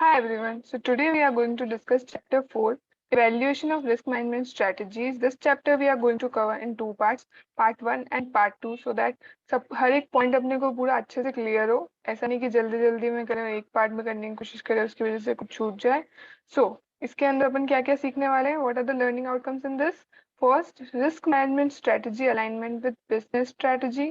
Hi everyone. So today we are going to discuss chapter 4, evaluation of risk management strategies. This chapter we are going to cover in two parts, part 1 and part 2 so that सब हर एक point अपने को पूरा अच्छे से clear हो. ऐसा नहीं कि जल्दी जल्दी में करें एक पार्ट में करने की कोशिश करें उसकी वजह से कुछ छूट जाए. So इसके अंदर अपन क्या क्या सीखने वाले हैं? What are the learning outcomes in this? First, risk management strategy alignment with business strategy.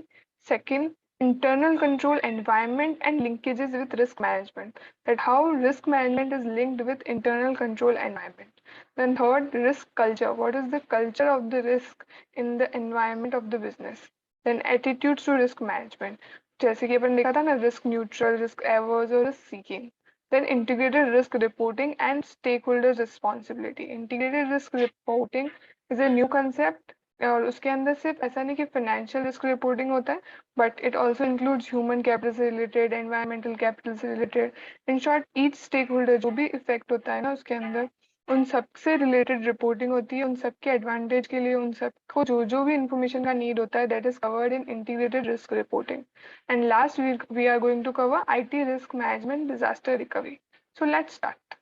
Second, internal control environment and linkages with risk management, that how risk management is linked with internal control environment. Then third, risk culture. What is the culture of the risk in the environment of the business? Then attitudes to risk management. जैसे कि अपन देखा था ना, risk neutral, risk averse और risk seeking. Then integrated risk reporting and stakeholders responsibility. Integrated risk reporting is a new concept और उसके अंदर सिर्फ ऐसा नहीं कि फाइनेंशियल रिस्क रिपोर्टिंग होता है, but it also includes human capital से रिलेटेड, एनवायरमेंटल कैपिटल से रिलेटेड. In short each stakeholder जो भी इफेक्ट होता है ना उसके अंदर, उन सब से रिलेटेड रिपोर्टिंग होती है, उन सब के एडवांटेज के लिए, उन सबको जो जो भी इंफॉर्मेशन का नीड होता है, that is covered in integrated risk reporting. And last we are going to cover IT risk management disaster recovery. So let's start.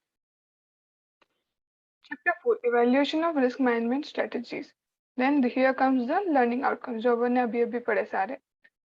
Chapter 4, Evaluation of Risk Management Strategies. Then here comes the learning outcomes जो अपन ने अभी अभी पढ़े सारे.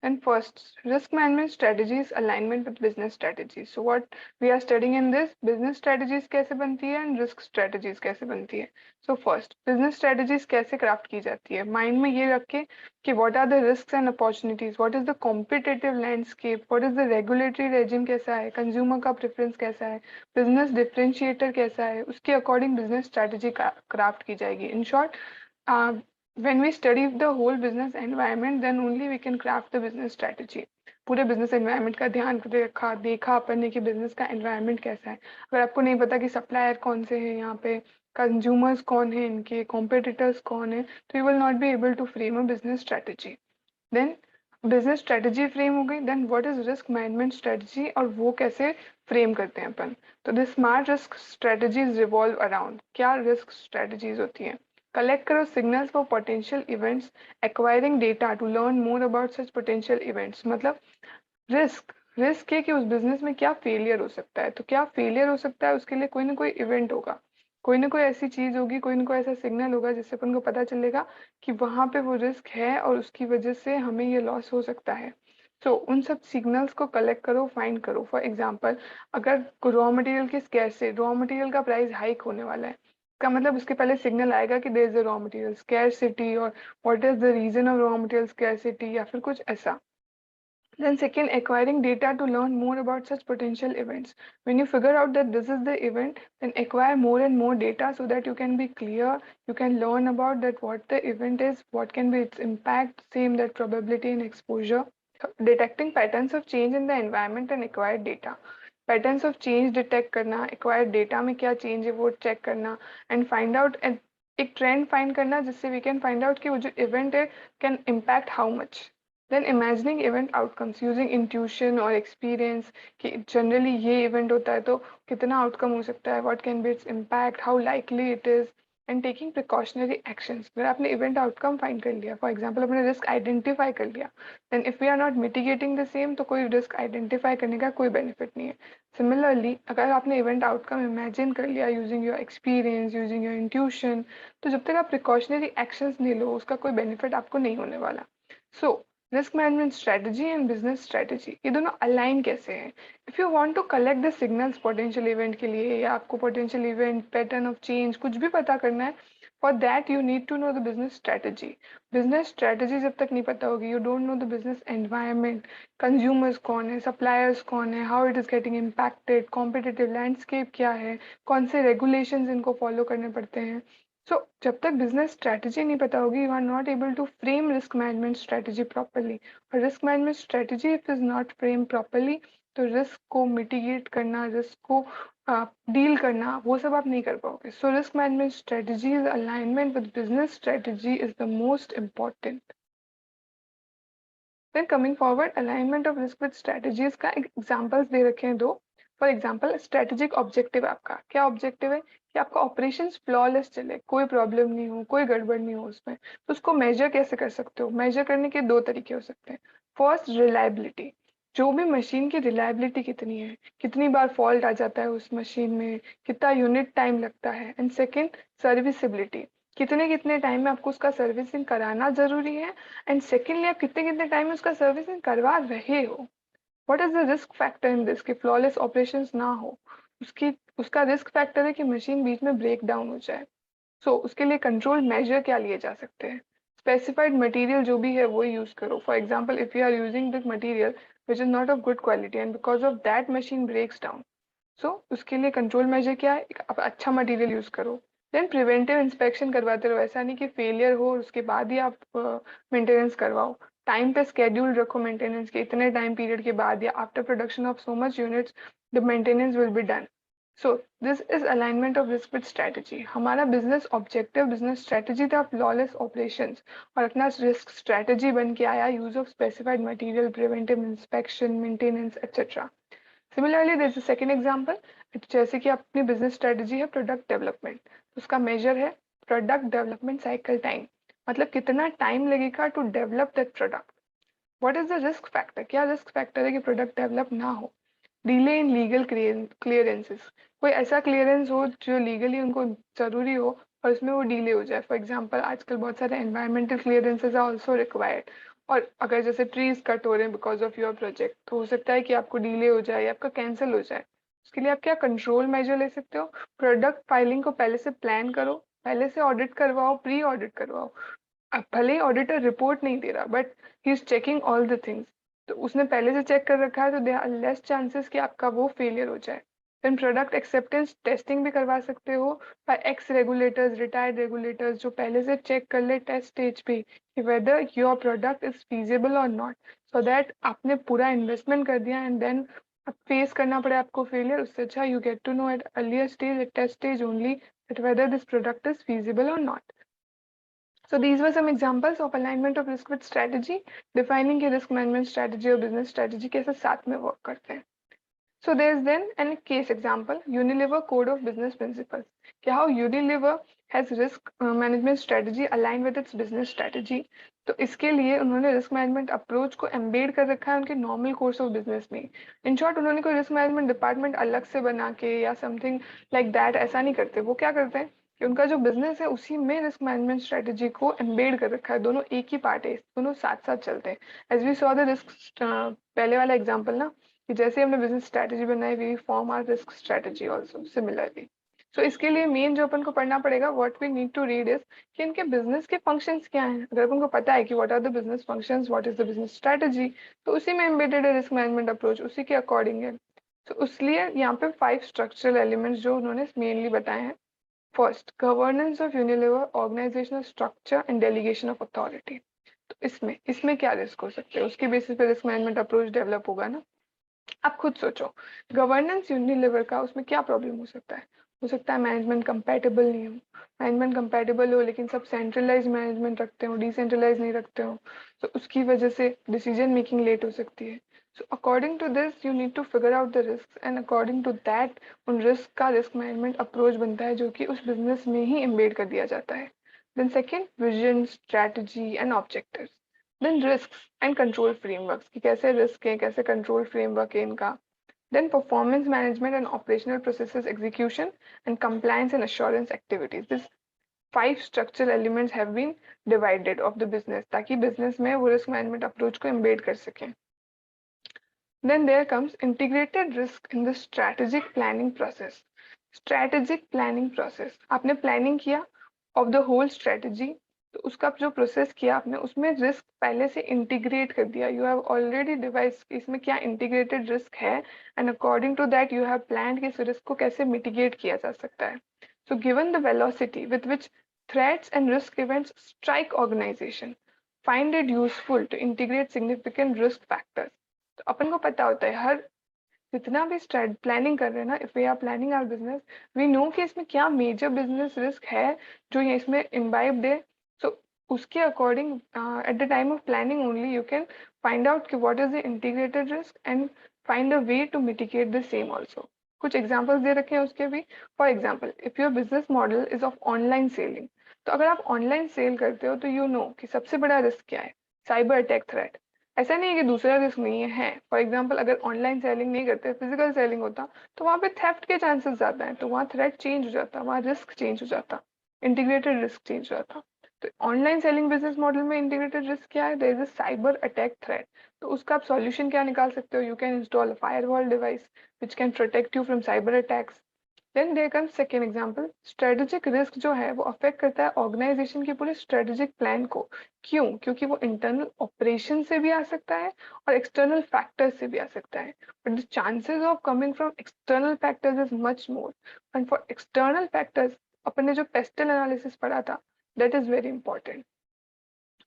And first, risk management strategies alignment with business strategies. So what we are studying in this, business strategies कैसे बनती है and risk strategies कैसे बनती है. So first, business strategies कैसे craft की जाती है. Mind में ये रख के कि what are the risks and opportunities, what is the competitive landscape, what is the regulatory regime कैसा है, consumer का preference कैसा है, business differentiator कैसा है, उसके according business strategy craft की जाएगी. In short, when we study the whole business environment, then only we can craft the business strategy. पूरे business environment का ध्यान रखा, देखा अपन ने कि business का environment कैसा है. अगर आपको नहीं पता कि supplier कौन से हैं यहाँ पे, consumers कौन है इनके, competitors कौन है, तो you will not be able to frame a business strategy. Then business strategy frame हो गई. Then what is risk management strategy और वो कैसे frame करते हैं अपन. तो the smart risk strategies revolve around क्या risk strategies होती हैं. Collect करो signals for potential events, acquiring data to learn more about such potential events. मतलब रिस्क है कि उस बिजनेस में क्या फेलियर हो सकता है, तो क्या फेलियर हो सकता है उसके लिए कोई ना कोई इवेंट होगा, कोई ना कोई ऐसी चीज होगी, कोई ना कोई ऐसा सिग्नल होगा जिससे अपन को पता चलेगा कि वहां पे वो रिस्क है और उसकी वजह से हमें ये लॉस हो सकता है. सो उन सब सिग्नल्स को कलेक्ट करो, फाइंड करो. फॉर एग्जाम्पल, अगर रॉ मटेरियल की स्कैरसिटी, रॉ मटेरियल का प्राइस हाइक होने वाला है, का मतलब उसके पहले सिग्नल आएगा कि there is a raw material scarcity और what is the reason of raw material scarcity या फिर कुछ ऐसा. Then second, acquiring data to learn more about such potential events. When you figure out that this is the event, then acquire more and more data so that you can be clear, you can learn about that what the event is, what can be its impact, same that probability and exposure. Detecting patterns of change in the environment and acquired data. Patterns of change detect करना, acquired data में क्या change है वो check करना, and find out and एक trend find करना जिससे we can find out कि वो जो event है can impact how much. Then imagining event outcomes using intuition or experience कि generally ये event होता है तो कितना outcome हो सकता है, what can be its impact, how likely it is, and taking precautionary actions. अगर आपने event outcome find कर लिया, for example आपने risk identify कर लिया, then if we are not mitigating the same तो कोई risk identify करने का कोई benefit नहीं है. Similarly, अगर आपने event outcome imagine कर लिया using your experience, using your intuition, तो जब तक आप precautionary actions नहीं लो उसका कोई benefit आपको नहीं होने वाला. So risk management strategy and business strategy ये दोनों अलाइन कैसे हैं. If you want to collect the signals potential event के लिए, या आपको potential event, pattern of change कुछ भी पता करना है, for that you need to know the business strategy. Business strategy जब तक नहीं पता होगी, you don't know the business environment, consumers कौन है, सप्लायर्स कौन है, how it is getting impacted, competitive landscape क्या है, कौन से रेगुलेशंस इनको फॉलो करने पड़ते हैं. So, जब तक बिजनेस स्ट्रेटजी नहीं पता होगी, you are not able to frame risk management strategy properly. और risk management strategy if is not frame properly, तो रिस्क को मिटिगेट करना, रिस्क को डील करना, वो सब आप नहीं कर पाओगे. So risk management strategy is alignment with business strategy is the most important. Then coming forward, alignment of risk with strategies का एग्जांपल्स दे रखे हैं दो. फॉर एग्जांपल, स्ट्रेटेजिक ऑब्जेक्टिव आपका क्या ऑब्जेक्टिव है कि आपका ऑपरेशंस फ्लॉलेस चले, कोई प्रॉब्लम नहीं हो, कोई गड़बड़ नहीं हो उसमें. तो उसको मेजर कैसे कर सकते हो? मेजर करने के दो तरीके हो सकते हैं. First, reliability. जो भी मशीन की रिलायबिलिटी कितनी है, कितनी बार फॉल्ट आ जाता है उस मशीन में, कितना यूनिट टाइम लगता है, एंड सेकंड सर्विसेबिलिटी, कितने कितने टाइम में आपको उसका सर्विसिंग कराना जरूरी है, एंड सेकेंडली आप कितने कितने टाइम में उसका सर्विसिंग करवा रहे हो। What is the risk factor in this कि फ्लॉलेस ऑपरेशंस ना हो, उसकी उसका रिस्क फैक्टर है कि मशीन बीच में ब्रेक डाउन हो जाए। उसके लिए कंट्रोल मेजर क्या लिए जा सकते हैं? स्पेसिफाइड मटेरियल जो भी है वो यूज करो। For example if you are using this material which is not of good quality and because of that machine breaks down, उसके लिए कंट्रोल मेजर क्या है? आप अच्छा मटेरियल यूज करो। देन प्रिवेंटिव इंस्पेक्शन करवाते रहो, ऐसा नहीं कि फेलियर हो और उसके बाद ही आप मेंटेनेंस करवाओ। टाइम पे स्केड्यूल रखो मेंटेनेंस के, इतने टाइम पीरियड के बाद या after production of so much units the maintenance will be done. So this is alignment of risk with strategy. हमारा बिजनेस ऑब्जेक्टिव, बिजनेस स्ट्रेटेजी था फ्लॉलेस ऑपरेशंस, और अपना रिस्क स्ट्रेटेजी बन के आया use of specified material, preventive inspection, maintenance etcetera. Similarly there is a second example, जैसे कि अपनी बिजनेस स्ट्रेटेजी है प्रोडक्ट डेवलपमेंट, उसका मेजर है प्रोडक्ट डेवलपमेंट साइकिल टाइम, मतलब कितना टाइम लगेगा to develop that product. What is the risk factor? क्या रिस्क फैक्टर है कि प्रोडक्ट डेवलप ना हो? डिले इन लीगल क्लियरेंसेस, कोई ऐसा क्लियरेंस हो जो लीगली उनको जरूरी हो और उसमें वो डिले हो जाए। फॉर एग्जांपल आजकल बहुत सारे environmental clearances are also required, और अगर जैसे ट्रीज कट हो रहे हैं बिकॉज ऑफ योर प्रोजेक्ट, तो हो सकता है कि आपको डिले हो जाए या आपका कैंसिल हो जाए। उसके लिए आप क्या कंट्रोल मेजर ले सकते हो? प्रोडक्ट फाइलिंग को पहले से प्लान करो, पहले से ऑडिट करवाओ, प्री ऑडिट करवाओ। अब भले ही ऑडिटर रिपोर्ट नहीं दे रहा but he is checking all the things, तो उसने पहले से चेक कर रखा है, तो देयर आर लेस चांसेस कि आपका वो फेलियर हो जाए। देन प्रोडक्ट एक्सेप्टेंस टेस्टिंग भी करवा सकते हो by ex regulators, retired regulators, जो पहले से चेक कर ले टेस्ट स्टेज पे कि whether your product is feasible और नॉट, सो दैट आपने पूरा इन्वेस्टमेंट कर दिया एंड देन फेस करना पड़े आपको फेलियर, उससे अच्छा you get to know at earlier stage, at test stage only, that whether this product is feasible or not. So these were some examples of alignment of risk with strategy, defining कि risk management strategy और business strategy कैसे साथ में work करते हैं. So there is then a case example, Unilever Code of Business Principles. कि how Unilever has risk management strategy aligned with its business strategy. तो इसके लिए उन्होंने रिस्क मैनेजमेंट अप्रोच को एम्बेड कर रखा है उनके नॉर्मल कोर्स ऑफ बिजनेस में। इन शॉर्ट उन्होंने कोई रिस्क मैनेजमेंट डिपार्टमेंट अलग से बना के या समथिंग लाइक दैट ऐसा नहीं करते। वो क्या करते हैं कि उनका जो बिजनेस है उसी में रिस्क मैनेजमेंट स्ट्रेटेजी को एम्बेड कर रखा है, दोनों एक ही पार्ट है, दोनों साथ साथ चलते हैं। As we saw the risk पहले वाला एग्जाम्पल ना, कि जैसे हमने बिजनेस स्ट्रेटेजी बनाई we form our risk strategy also similarly. So इसके लिए मेन जो अपन को पढ़ना पड़ेगा, what we need to read is कि इनके बिजनेस के फंक्शंस क्या हैं। अगर अपन को पता है कि what are the business functions, what is the business strategy, तो उसी में एम्बेडेड है रिस्क मैनेजमेंट अप्रोच, उसी के अकॉर्डिंग है। तो इसलिए यहाँ पे 5 स्ट्रक्चरल एलिमेंट्स जो उन्होंने मेनली बताए हैं। First, governance of Unilever, organisational structure and delegation of authority. तो इसमें इसमें क्या रिस्क हो सकते हैं, उसके बेसिस पे रिस्क मैनेजमेंट अप्रोच डेवलप होगा ना। आप खुद सोचो, गवर्नेंस यूनिलीवर का उसमें क्या प्रॉब्लम हो सकता है? हो सकता है मैनेजमेंट कंपैटिबल नहीं हो, मैनेजमेंट कंपैटिबल हो लेकिन सब सेंट्रलाइज मैनेजमेंट रखते हो, डिसेंट्रलाइज नहीं रखते हो, तो उसकी वजह से डिसीजन मेकिंग लेट हो सकती है। So according to this you need to figure out the risk and according to that उन रिस्क का रिस्क मैनेजमेंट अप्रोच बनता है जो कि उस बिजनेस में ही एम्बेड कर दिया जाता है। Then second, vision, strategy and objectives. Then risk and control frameworks, कि कैसे रिस्क है, कैसे कंट्रोल फ्रेमवर्क है इनका। Then performance management and operational processes execution and compliance and assurance activities. This 5 structural elements have been divided of the business, ताकि business में वो risk management approach को एम्बेड कर सकें। Then there comes integrated risk in the strategic planning process. Strategic planning process, आपने planning किया of the whole strategy, तो उसका जो प्रोसेस किया आपने उसमें रिस्क पहले से इंटीग्रेट कर दिया। यू हैव ऑलरेडी डिवाइस इसमें क्या इंटीग्रेटेड रिस्क है and according to that you have plan कि इस रिस्क को कैसे मिटिगेट किया जा सकता है। So given the velocity with which threats and risk events strike organization, find it useful to integrate significant risk factors. तो अपन को पता होता है हर जितना भी प्लानिंग कर रहे हैं ना, if we are planning our business we know कि इसमें क्या मेजर बिजनेस रिस्क है जो ये इसमें इम्बाइब्ड है। सो उसके according at the time of planning only you can find out कि what is the integrated risk and find a way to mitigate the same also. कुछ एग्जाम्पल्स दे रखे हैं उसके भी। For example if your business model is of online selling, तो अगर आप ऑनलाइन सेल करते हो तो यू नो कि सबसे बड़ा रिस्क क्या है? Cyber attack threat. ऐसा नहीं है कि दूसरा रिस्क नहीं है। फॉर एग्जाम्पल अगर ऑनलाइन सेलिंग नहीं करते, फिजिकल सेलिंग होता, तो वहाँ पे थेफ्ट के चांसेस ज्यादा हैं, तो वहाँ थ्रेट चेंज हो जाता, वहाँ रिस्क चेंज हो जाता, इंटीग्रेटेड रिस्क चेंज हो जाता। तो ऑनलाइन सेलिंग बिजनेस मॉडल में इंटीग्रेटेड रिस्क क्या है? There is a cyber attack threat. तो उसका आप सॉल्यूशन क्या निकाल सकते हो? You can install a firewall device which can protect you from cyber attacks. Then there comes second example, strategic risk जो है वो अफेक्ट करता है ऑर्गेनाइजेशन के पूरे स्ट्रेटेजिक प्लान को। क्यों? क्योंकि वो इंटरनल ऑपरेशन से भी आ सकता है और एक्सटर्नल फैक्टर्स से भी आ सकता है, but the chances of coming from external factors is much more. And for external factors अपन ने जो पेस्टल एनालिसिस पढ़ा था, that is very important.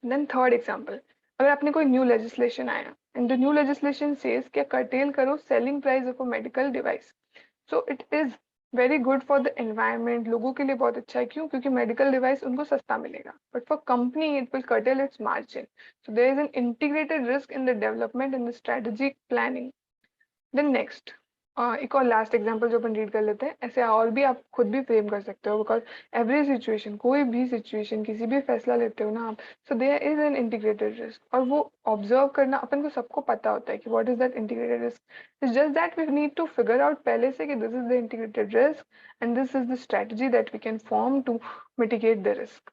Then third example, अगर आपने कोई न्यू लेजिस्लेशन आया and the new legislation says कि कर्टेल करो selling price of a medical device, so it is very good for the environment, लोगों के लिए बहुत अच्छा है। क्यों? क्योंकि मेडिकल डिवाइस उनको सस्ता मिलेगा, but for company it will curtail its margin. So there is an integrated risk in the development in the strategic planning. Then next, एक और लास्ट एग्जांपल जो अपन रीड कर लेते हैं, ऐसे और भी आप खुद भी फ्रेम कर सकते हो, बिकॉज एवरी सिचुएशन, कोई भी सिचुएशन, किसी भी फैसला लेते हो ना आप, so there is an integrated risk, और वो ऑब्जर्व करना अपन को सबको पता होता है कि what is that integrated risk. It's just that we need to figure out पहले से कि this is the integrated risk and this is the strategy that we can form to mitigate the risk.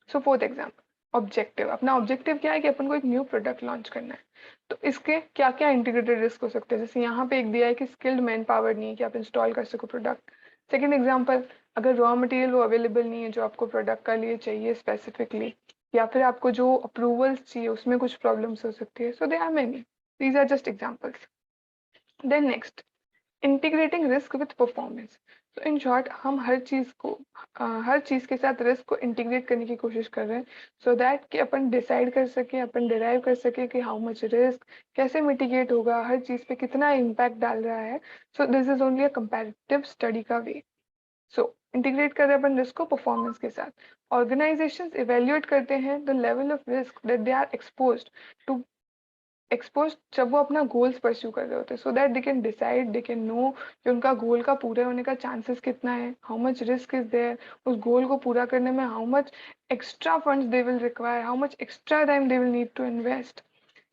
So fourth example, objective. अपना objective क्या है? कि अपन को एक new product launch करना है। तो इसके क्या क्या इंटीग्रेटेड रिस्क हो सकते हैं? जैसे यहाँ पे एक दिया है कि स्किल्ड मैन पावर नहीं है कि आप इंस्टॉल कर सको प्रोडक्ट। सेकेंड एग्जाम्पल, अगर रॉ मटेरियल वो अवेलेबल नहीं है जो आपको प्रोडक्ट का लिए चाहिए स्पेसिफिकली, या फिर आपको जो अप्रूवल्स चाहिए उसमें कुछ प्रॉब्लम्स हो सकती है। So they are many, these are just examples. Then next, integrating risk with performance. तो इन शॉर्ट हम हर चीज को हर चीज के साथ रिस्क को इंटीग्रेट करने की कोशिश कर रहे हैं, सो दैट कि अपन डिसाइड कर सके, अपन डिराइव कर सके कि हाउ मच रिस्क कैसे मिटिगेट होगा, हर चीज पे कितना इम्पैक्ट डाल रहा है। सो this is only a comparative study का वे। सो इंटीग्रेट कर रहे हैं अपन रिस्क को परफॉर्मेंस के साथ। ऑर्गेनाइजेशन इवेल्युएट करते हैं the level of risk that they are expose जब वो अपना गोल्स परस्यू कर रहे होते हैं, so that they can decide, they can know कि उनका गोल का पूरे होने का चांसेस कितना है, how much risk is there, उस गोल को पूरा करने में how much extra funds they will require, how much extra time they will need to invest.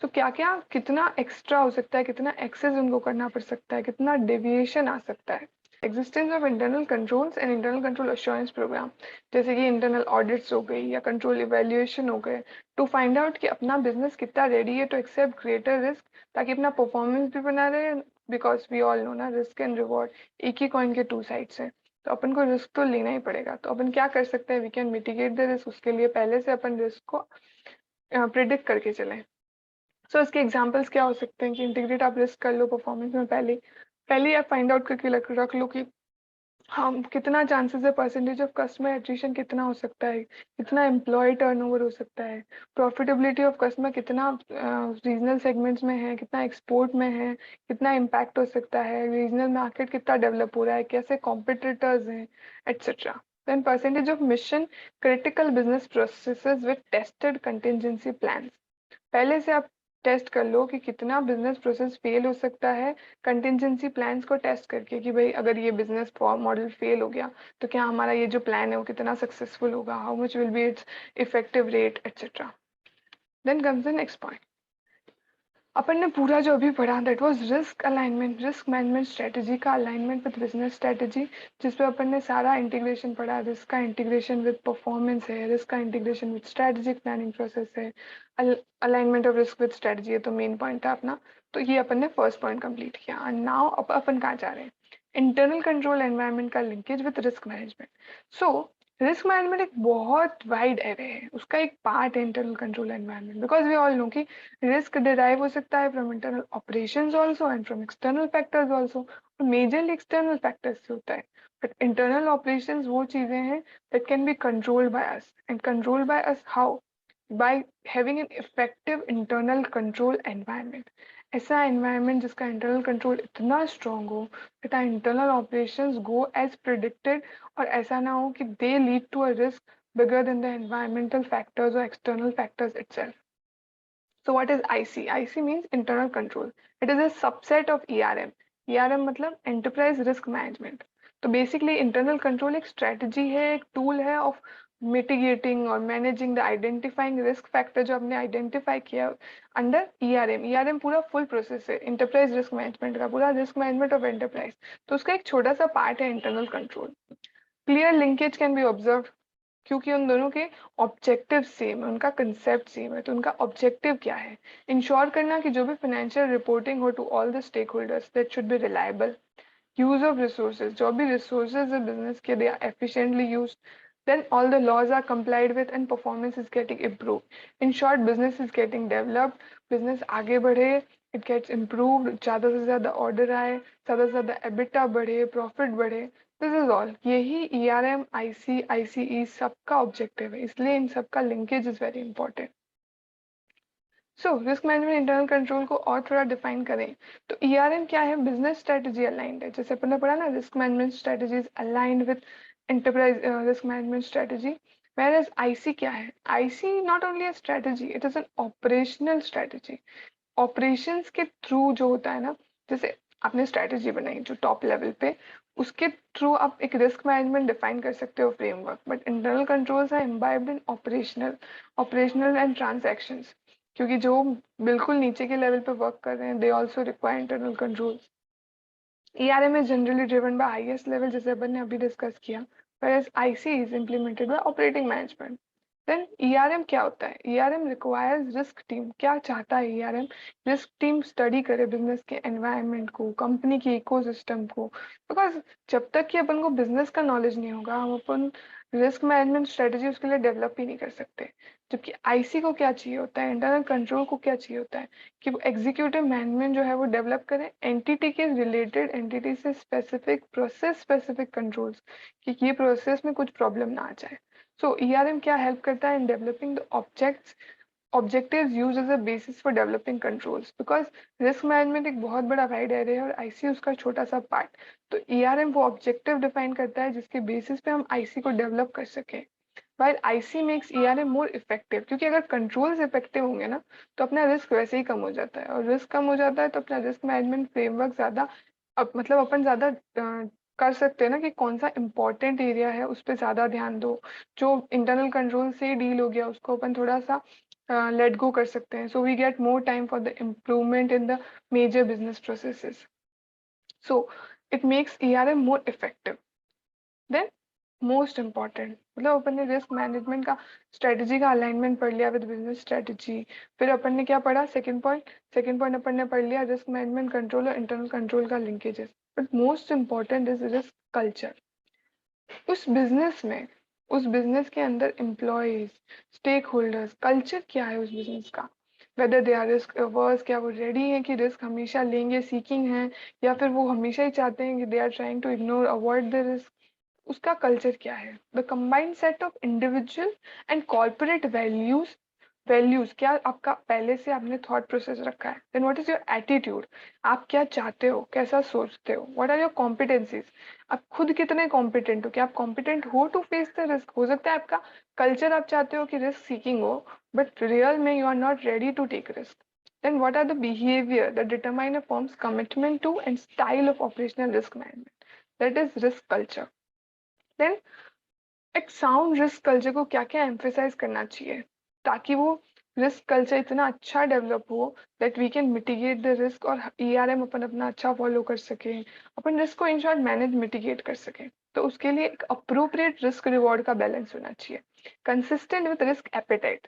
तो क्या क्या कितना एक्स्ट्रा हो सकता है, कितना एक्सेस उनको करना पड़ सकता है, कितना डेविएशन आ सकता है। Existence of internal controls and internal control assurance programme, जैसे कि इंटरनल ऑडिट्स हो गई या कंट्रोल इवेल्युएशन हो गए, टू फाइंड आउट कि अपना बिजनेस कितना रेडी है टू एक्सेप्ट ग्रेटर रिस्क, ताकि अपना परफॉर्मेंस भी बना रहे। बिकॉज वी ऑल नो ना, रिस्क एंड रिवॉर्ड एक ही कॉइन के टू साइड्स हैं। तो अपन को रिस्क तो लेना ही पड़ेगा। तो अपन क्या कर सकते हैं? We can mitigate the risk, उसके लिए पहले से अपन रिस्क को प्रिडिक्ट करके चलें। सो इसके एग्जाम्पल्स क्या हो सकते हैं? कि इंटीग्रेट आप रिस्क कर लो परफॉर्मेंस में, पहले पहले आप फाइंड आउट करके रख लो कि हाँ कितना चांसेस है, परसेंटेज ऑफ कस्टमर एट्रिशन कितना हो सकता है, कितना एम्प्लॉय टर्नओवर हो सकता है, प्रॉफिटेबिलिटी ऑफ कस्टमर कितना रीजनल सेगमेंट्स में है, कितना एक्सपोर्ट में है, कितना इम्पैक्ट हो सकता है, रीजनल मार्केट कितना डेवलप हो रहा है, कैसे कॉम्पिटिटर्स हैं, etcetera. Then percentage of mission critical business processes with tested contingency plans. पहले से आप टेस्ट कर लो कि कितना बिजनेस प्रोसेस फेल हो सकता है, कंटिजेंसी प्लान्स को टेस्ट करके कि भाई अगर ये बिजनेस मॉडल फेल हो गया तो क्या हमारा ये जो प्लान है वो कितना सक्सेसफुल होगा, how much will be its effective rate, etcetera. Then comes the next point, अपन ने पूरा जो अभी पढ़ा that was risk alignment, risk management strategy का अलाइनमेंट विद बिजनेस स्ट्रेटजी, जिसपे अपन ने सारा इंटीग्रेशन पढ़ा। रिस्क का इंटीग्रेशन विद परफॉर्मेंस है, रिस्क का integration with strategic planning process है, alignment of risk with strategy है, तो मेन पॉइंट था अपना। तो ये अपन ने फर्स्ट पॉइंट कंप्लीट किया। एंड नाउ अपन कहाँ जा रहे हैं? इंटरनल कंट्रोल एनवायरनमेंट का linkage with risk management. So risk management एक बहुत वाइड एरे है, उसका एक पार्ट है internal control environment, because we all know कि रिस्क डिराइव हो सकता है from internal operations also and from external factors also, और मेजरली एक्सटर्नल फैक्टर्स से होता है। बट इंटरनल ऑपरेशंस वो चीजें हैं that can be controlled by us, and controlled by us how? By having an effective internal control environment. ऐसा environment जिसका internal control इतना स्ट्रांग हो that our internal operations go as predicted, और ऐसा ना हो कि they lead to a risk bigger than the environmental factors or external factors itself. So what is IC? IC means internal control. It is a subset of ERM. ERM मतलब Enterprise Risk Management. तो basically internal control एक strategy है, एक tool है of mitigating और managing the identifying risk factor जो आपने identify किया अंडर ईआरएम। ईआरएम पूरा फुल प्रोसेस है इंटरप्राइज रिस्क मैनेजमेंट का, पूरा रिस्क मैनेजमेंट ऑफ एंटरप्राइज। तो उसका एक छोटा सा पार्ट है internal control. Clear linkage can be observe, क्योंकि उन दोनों के ऑब्जेक्टिव सेम है, उनका कंसेप्ट सेम है, तो उनका ऑब्जेक्टिव क्या है? इंश्योर करना कि जो भी फाइनेंशियल रिपोर्टिंग हो to all the stakeholders that should be reliable. use of resources, जो भी resources है business के, they are efficiently used, then all the laws are complied with and performance is getting improved. In short, business is getting developed, business आगे बढ़े, it gets improved, ज़्यादा से ज़्यादा order आए, ज़्यादा से ज़्यादा EBITDA बढ़े, profit बढ़े। This is all, यही ERM, IC, ICE सबका objective है, इसलिए इन सबका linkage is very important. So risk management internal control को और थोड़ा डिफाइन करें तो ईआरएम क्या है? बिजनेस स्ट्रेटजी अलाइंड है, जैसे अपन ने पढ़ा ना, risk management strategies aligned with enterprise risk management strategy. whereas IC क्या है? IC not only a strategy, it is an operational strategy. Operations के थ्रू जो होता है ना, जैसे आपने स्ट्रेटजी बनाई जो टॉप लेवल पे, उसके थ्रू आप एक रिस्क मैनेजमेंट डिफाइन कर सकते हो framework, but internal controls are imbibed in operational and transactions, क्योंकि जो बिल्कुल नीचे के लेवल पे वर्क कर रहे हैं they also require internal controls. ERM is generally driven by highest level, जैसे अपन ने अभी डिस्कस किया, whereas IC is implemented by operating management. Then ERM क्या होता है? ERM requires risk team। क्या चाहता है ERM? रिस्क टीम स्टडी करे बिजनेस के एनवायरनमेंट को, कंपनी के इकोसिस्टम को, बिकॉज जब तक कि अपन को बिजनेस का नॉलेज नहीं होगा हम अपन रिस्क मैनेजमेंट स्ट्रेटेजी उसके लिए डेवलप ही नहीं कर सकते। जबकि आईसी को क्या चाहिए होता है, इंटरनल कंट्रोल को क्या चाहिए होता है कि वो एग्जीक्यूटिव मैनेजमेंट जो है वो डेवलप करें एंटिटी के रिलेटेड, एंटिटी से स्पेसिफिक, प्रोसेस स्पेसिफिक कंट्रोल्स, कि ये प्रोसेस में कुछ प्रॉब्लम ना आ जाए। सो ईआरएम क्या हेल्प करता है in developing the objectives used as a basis for developing controls, because risk management एक बहुत बड़ा वाइड एरिया है और आईसी उसका छोटा सा पार्ट। तो ईआरएम वो ऑब्जेक्टिव डिफाइन करता है जिसके बेसिस पे हम आईसी को डेवलप कर सके, while IC makes ERM more effective, क्योंकि अगर कंट्रोल्स इफेक्टिव होंगे ना तो अपना रिस्क वैसे ही कम हो जाता है, और रिस्क कम हो जाता है तो अपना रिस्क मैनेजमेंट फ्रेमवर्क ज्यादा मतलब अपन ज्यादा कर सकते हैं ना, कि कौन सा इंपॉर्टेंट एरिया है उस पर ज्यादा ध्यान दो, जो इंटरनल कंट्रोल से डील हो गया उसको अपन थोड़ा सा लेट गो कर सकते हैं, so we get more time for the improvement in the major business processes. So it makes ERM more effective. Then most important, मतलब अपन ने रिस्क मैनेजमेंट का स्ट्रेटजी का अलाइनमेंट पढ़ लिया विद बिजनेस स्ट्रेटजी, फिर अपन ने क्या पढ़ा? सेकंड पॉइंट अपन ने पढ़ लिया रिस्क मैनेजमेंट कंट्रोल और इंटरनल कंट्रोल का linkages, but most important is risk culture. उस बिजनेस के अंदर एम्प्लॉयज, स्टेक होल्डर्स, कल्चर क्या है उस बिजनेस का? Whether they are risk averse, क्या वो रेडी है कि रिस्क हमेशा लेंगे, सीकिंग है, या फिर वो हमेशा ही चाहते हैं कि they are trying to ignore avoid the risk. उसका कल्चर क्या है? The combined set of individual and corporate values क्या आपका पहले से आपने थॉट प्रोसेस रखा है? Then what is your attitude, आप क्या चाहते हो, कैसा सोचते हो, व्हाट आर योर कॉम्पिटेंसीज, आप खुद कितने कॉम्पिटेंट हो, क्या आप कॉम्पिटेंट हो टू फेस द रिस्क? हो सकता है आपका कल्चर आप चाहते हो कि रिस्क सीकिंग हो, बट रियल में you are not ready to take risk. then what are the behavior that determine a firm's commitment to and style of operational risk management? That is risk culture. Then एक sound risk culture को क्या क्या emphasise करना चाहिए ताकि वो risk culture इतना अच्छा डेवलप हो that we can mitigate the risk, और ईआरएम अपन अपना अच्छा फॉलो कर सके, अपन रिस्क को इन शॉर्ट मैनेज मिटिगेट कर सके। तो उसके लिए एक अप्रोप्रिएट रिस्क रिवॉर्ड का बैलेंस होना चाहिए, कंसिस्टेंट विद रिस्क एपेटाइट,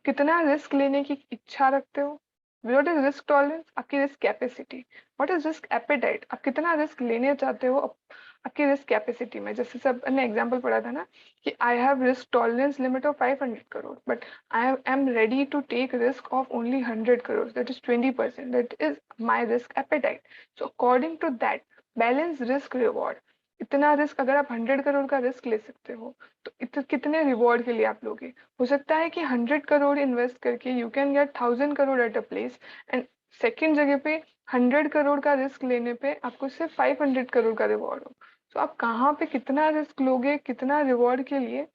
कितना रिस्क लेने की इच्छा रखते हो, व्हाट इज रिस्क टॉलरेंस, आपकी risk capacity, what is risk appetite, आप कितना रिस्क लेने चाहते हो आपकी रिस्क कैपेसिटी में। जैसे सब ने एग्जांपल पढ़ा था ना कि I have risk tolerance limit of 500 crore but I am ready to take risk of only 100 crore, that is 20%, that is my risk appetite. So according to that balance risk reward, इतना risk अगर आप 100 करोड़ का risk ले सकते हो तो कितने reward के लिए आप लोगे? हो सकता है कि 100 करोड़ इन्वेस्ट करके you can get 1000 crore at a place, and second जगह पे 100 करोड़ का रिस्क लेने पे आपको सिर्फ 500 करोड़ का रिवॉर्ड हो। तो आप कहाँ पे कितना रिस्क लोगे, कितना रिवॉर्ड के लिए,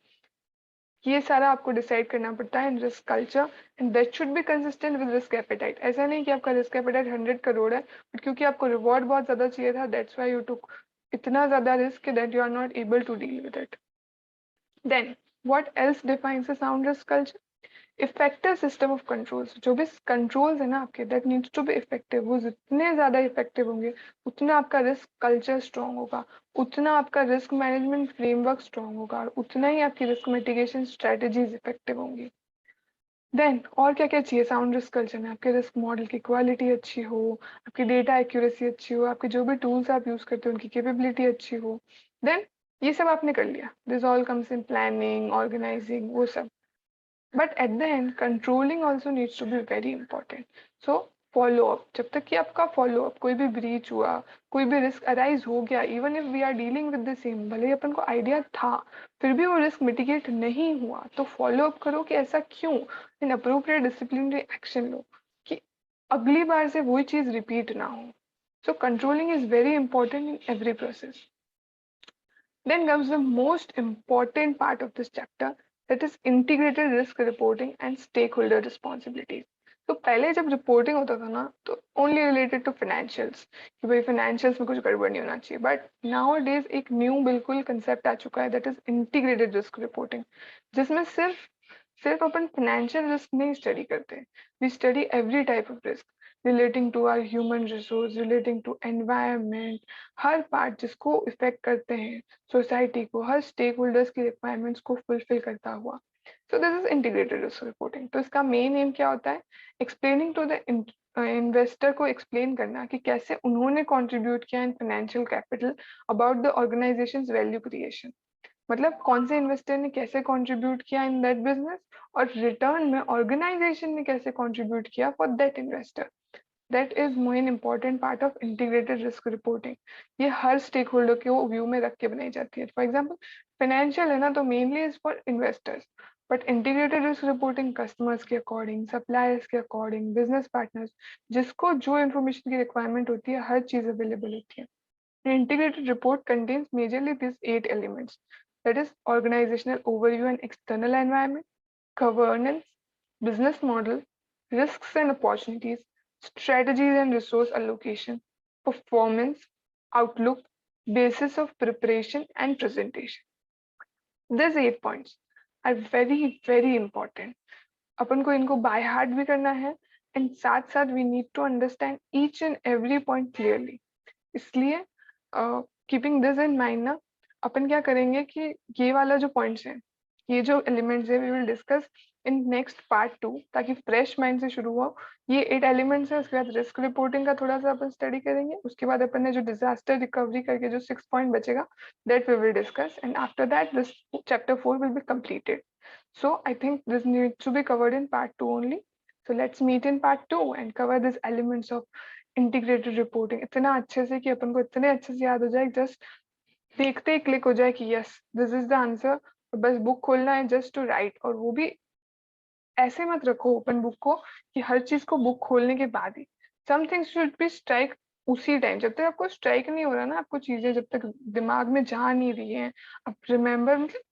ये सारा आपको डिसाइड करना पड़ता है in risk culture, and that should be consistent with risk appetite. ऐसा नहीं कि आपका रिस्क एपेटाइट 100 करोड़ है बट क्योंकि आपको रिवॉर्ड बहुत ज्यादा चाहिए था दैट्स व्हाई यू टुक इतना ज्यादा risk that you are not able to deal with it. Then What else defines a sound risk culture? Effective system of controls, जो भी कंट्रोल्स है ना आपके, that needs to be effective. वो जितने ज्यादा इफेक्टिव होंगे उतना आपका रिस्क कल्चर स्ट्रांग होगा, उतना आपका रिस्क मैनेजमेंट फ्रेमवर्क स्ट्रांग होगा, और उतना ही आपकी रिस्क मिटिगेशन स्ट्रेटेजीज इफेक्टिव होंगी। देन और क्या क्या चाहिए साउंड रिस्क कल्चर में? आपके रिस्क मॉडल की क्वालिटी अच्छी हो, आपकी डेटा एक्यूरेसी अच्छी हो, आपके जो भी टूल्स आप यूज करते हो उनकी कैपेबिलिटी अच्छी हो। देन ये सब आपने कर लिया, this all comes in planning, organising, वो सब। But at the end controlling also needs to be very important. So follow up, जब तक कि आपका फॉलो अप, कोई भी ब्रीच हुआ, कोई भी रिस्क अराइज हो गया, even if we are dealing with the same, भले ही अपन को आइडिया था फिर भी वो रिस्क मिटिगेट नहीं हुआ, तो फॉलो अप करो कि ऐसा क्यों, इन अप्रोप्रिएट डिसिप्लिनरी एक्शन लो कि अगली बार से वही चीज रिपीट ना हो। So controlling is very important in every process. Then comes the most important part of this chapter, that is integrated risk reporting and stakeholder responsibilities. तो पहले जब रिपोर्टिंग होता था ना तो ओनली रिलेटेड टू फाइनेंशियल्स, कि भाई फाइनेंशियल्स में कुछ गड़बड़ नहीं होना चाहिए, बट नाउ डेज एक न्यू बिल्कुल कंसेप्ट आ चुका है, that is integrated risk reporting, जिसमें सिर्फ अपन फाइनेंशियल रिस्क नहीं स्टडी करते, we study every type of risk relating to our human resource, relating to environment, हर पार्ट जिसको इफेक्ट करते हैं सोसाइटी को, हर स्टेक होल्डर्स की रिक्वायरमेंट्स को फुलफिल करता हुआ। So this is integrated risk reporting. तो इसका मेन एम क्या होता है? एक्सप्लेनिंग टू द इन्वेस्टर को एक्सप्लेन करना कि कैसे उन्होंने कंट्रीब्यूट किया in financial capital about the organisation value creation, मतलब कौन से इन्वेस्टर ने कैसे कंट्रीब्यूट किया इन दैट बिजनेस, और रिटर्न में ऑर्गेनाइजेशन ने कैसे कंट्रीब्यूट किया for that investor. That is main important part of integrated risk reporting. ये हर स्टेक होल्डर को व्यू में रख के बनाई जाती है। फॉर एग्जाम्पल फाइनेंशियल है ना, तो mainly is for investors, but integrated risk reporting customers के अकॉर्डिंग, सप्लायर्स के अकॉर्डिंग, बिजनेस पार्टनर्स, जिसको जो इन्फॉर्मेशन की रिक्वायरमेंट होती है हर चीज अवेलेबल होती है। The integrated report contains majorly these 8 elements, that is organizational overview and external environment, governance, business model, risks and opportunities, strategies and resource allocation, performance, outlook, basis of preparation and presentation. These 8 points are very, very important. अपन को इनको by heart भी करना है, and साथ साथ we need to understand each and every point clearly. इसलिए keeping this in mind ना, अपन क्या करेंगे कि ये वाला जो पॉइंट्स है, ये जो एलिमेंट्स है, we will discuss in next part 2, ताकि फ्रेश माइंड से शुरू हो। ये 8 एलिमेंट्स है, उसके बाद रिस्क रिपोर्टिंग का थोड़ा सा अपन स्टडी करेंगे, उसके बाद अपन ने जो डिजास्टर रिकवरी करके जो 6 पॉइंट बचेगा, that we will discuss, and after that this chapter 4 will be completed. So I think this needs to be covered in part 2 only. So let's meet in part 2 and cover these elements of integrated reporting इतना अच्छे से कि अपन को इतने अच्छे से याद हो जाए, जस्ट देखते ही क्लिक हो जाए कि yes this is the answer. बस बुक खोलना है जस्ट टू राइट, और वो भी ऐसे मत रखो ओपन बुक को कि हर चीज को बुक खोलने के बाद ही, समथिंग शुड बी स्ट्राइक उसी टाइम। जब तक आपको स्ट्राइक नहीं हो रहा ना, आपको चीजें जब तक दिमाग में जा नहीं रही है, आप रिमेम्बर, मतलब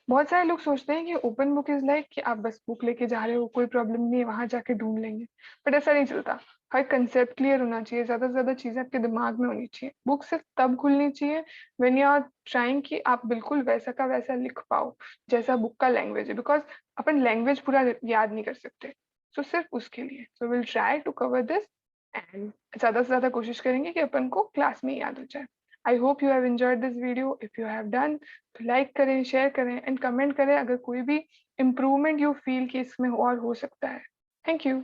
बहुत सारे लोग सोचते हैं कि ओपन बुक इज लाइक कि आप बस बुक लेके जा रहे हो, कोई प्रॉब्लम नहीं है, वहां जाके ढूंढ लेंगे, बट ऐसा नहीं चलता। हर कंसेप्ट क्लियर होना चाहिए, ज्यादा से ज्यादा चीजें आपके दिमाग में होनी चाहिए। बुक सिर्फ तब खुलनी चाहिए व्हेन यू आर ट्राइंग कि आप बिल्कुल वैसा का वैसा लिख पाओ जैसा बुक का लैंग्वेज है, बिकॉज अपन लैंग्वेज पूरा याद नहीं कर सकते। सो सिर्फ उसके लिए so will try to cover this, and ज्यादा से ज्यादा कोशिश करेंगे कि अपन को क्लास में याद हो जाए। I hope you have enjoyed this video. If you have done तो लाइक करें, शेयर करें एंड कमेंट करें अगर कोई भी इम्प्रूवमेंट यू फील कि इसमें और हो सकता है। Thank you.